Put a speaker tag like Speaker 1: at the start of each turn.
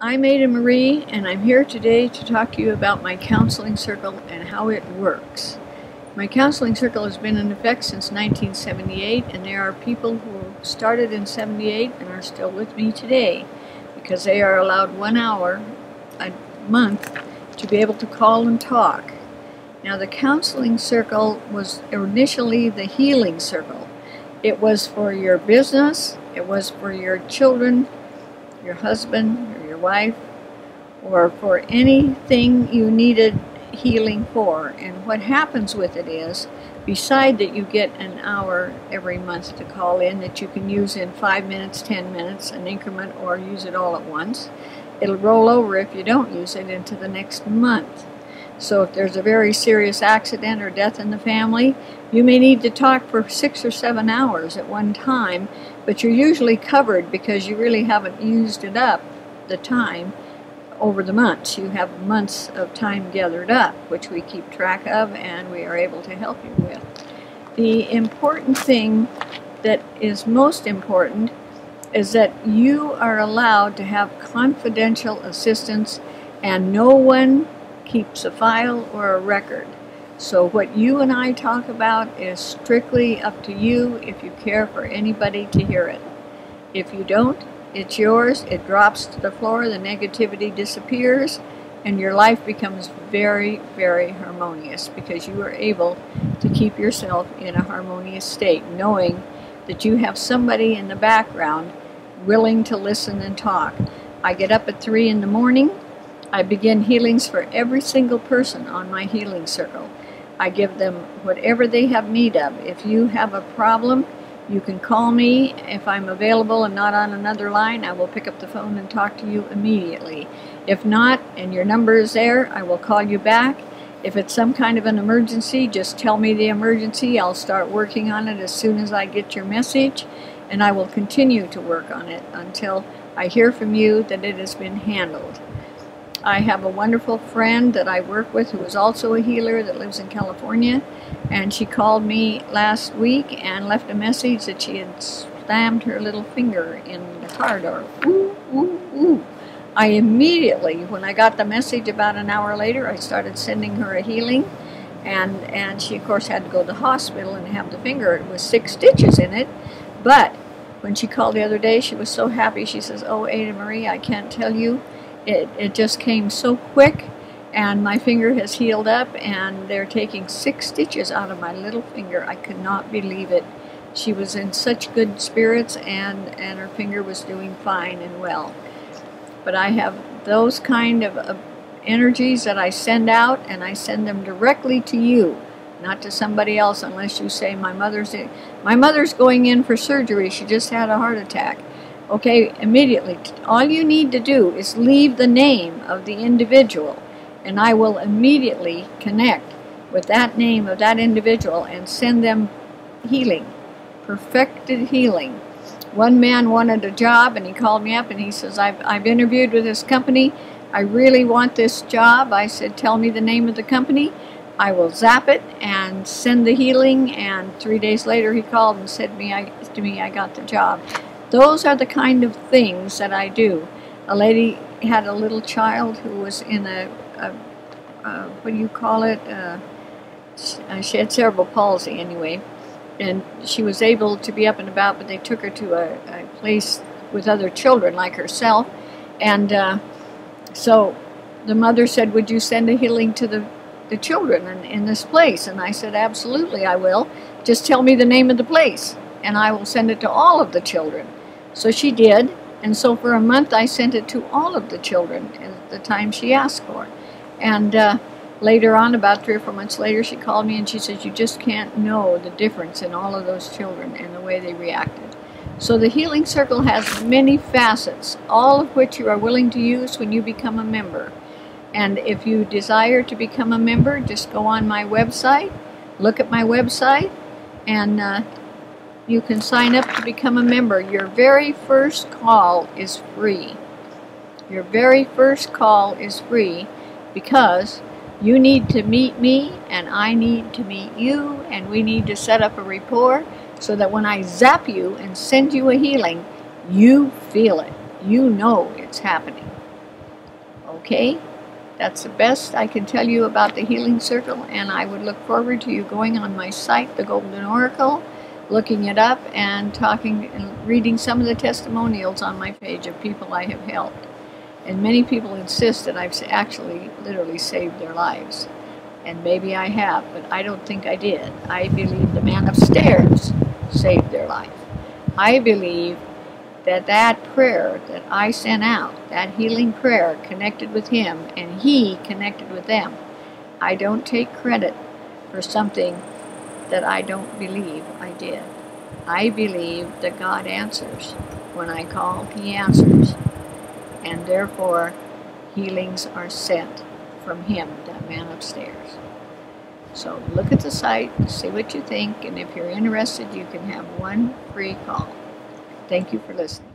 Speaker 1: I'm Ada Marie, and I'm here today to talk to you about my counseling circle and how it works. My counseling circle has been in effect since 1978, and there are people who started in '78 and are still with me today because they are allowed 1 hour a month to be able to call and talk. Now, the counseling circle was initially the healing circle. It was for your business, it was for your children, your husband, or your wife, or for anything you needed healing for. And what happens with it is, beside that you get an hour every month to call in that you can use in 5 minutes, 10 minutes, an increment, or use it all at once. It'll roll over if you don't use it into the next month. So if there's a very serious accident or death in the family, you may need to talk for 6 or 7 hours at one time, but you're usually covered because you really haven't used it up, the time, over the months. You have months of time gathered up, which we keep track of and we are able to help you with. The important thing that is most important is that you are allowed to have confidential assistance, and no one keeps a file or a record. So what you and I talk about is strictly up to you if you care for anybody to hear it. If you don't, it's yours, it drops to the floor, the negativity disappears, and your life becomes very, very harmonious because you are able to keep yourself in a harmonious state, knowing that you have somebody in the background willing to listen and talk. I get up at 3 in the morning. I begin healings for every single person on my healing circle. I give them whatever they have need of. If you have a problem, you can call me. If I'm available and not on another line, I will pick up the phone and talk to you immediately. If not, and your number is there, I will call you back. If it's some kind of an emergency, just tell me the emergency. I'll start working on it as soon as I get your message, and I will continue to work on it until I hear from you that it has been handled. I have a wonderful friend that I work with who is also a healer that lives in California, and she called me last week and left a message that she had slammed her little finger in the car door. Ooh, ooh, ooh. I immediately, when I got the message about an hour later, I started sending her a healing, and she of course had to go to the hospital and have the finger. It was 6 stitches in it, but when she called the other day, she was so happy. She says, "Oh, Ada Marie, I can't tell you. It just came so quick, and my finger has healed up, and they're taking 6 stitches out of my little finger." I could not believe it. She was in such good spirits, and her finger was doing fine and well. But I have those kind of energies that I send out, and I send them directly to you, not to somebody else, unless you say, my mother's going in for surgery. She just had a heart attack. Okay, immediately, all you need to do is leave the name of the individual, and I will immediately connect with that name of that individual and send them healing, perfected healing. One man wanted a job, and he called me up and he says, I've interviewed with this company. I really want this job. I said, tell me the name of the company. I will zap it and send the healing, and 3 days later he called and said to me, I got the job. Those are the kind of things that I do. A lady had a little child who was in what do you call it? She had cerebral palsy anyway, and she was able to be up and about, but they took her to a place with other children like herself, and so the mother said, would you send a healing to the children in this place? And I said, absolutely, I will. Just tell me the name of the place, and I will send it to all of the children. So she did, and so for a month I sent it to all of the children at the time she asked for. And later on, about 3 or 4 months later, she called me and she says, you just can't know the difference in all of those children and the way they reacted. So the healing circle has many facets, all of which you are willing to use when you become a member. And if you desire to become a member, just go on my website, look at my website, and you can sign up to become a member. Your very first call is free. Your very first call is free because you need to meet me and I need to meet you, and we need to set up a rapport so that when I zap you and send you a healing, you feel it. You know it's happening. Okay? That's the best I can tell you about the Healing Circle, and I would look forward to you going on my site, The Golden Oracle, looking it up and talking and reading some of the testimonials on my page of people I have helped. And many people insist that I've actually literally saved their lives. And maybe I have, but I don't think I did. I believe the man upstairs saved their life. I believe that that prayer that I sent out, that healing prayer, connected with him, and he connected with them. I don't take credit for something that I don't believe I did. I believe that God answers. When I call, he answers. And therefore, healings are sent from him, that man upstairs. So look at the site, see what you think, and if you're interested, you can have one free call. Thank you for listening.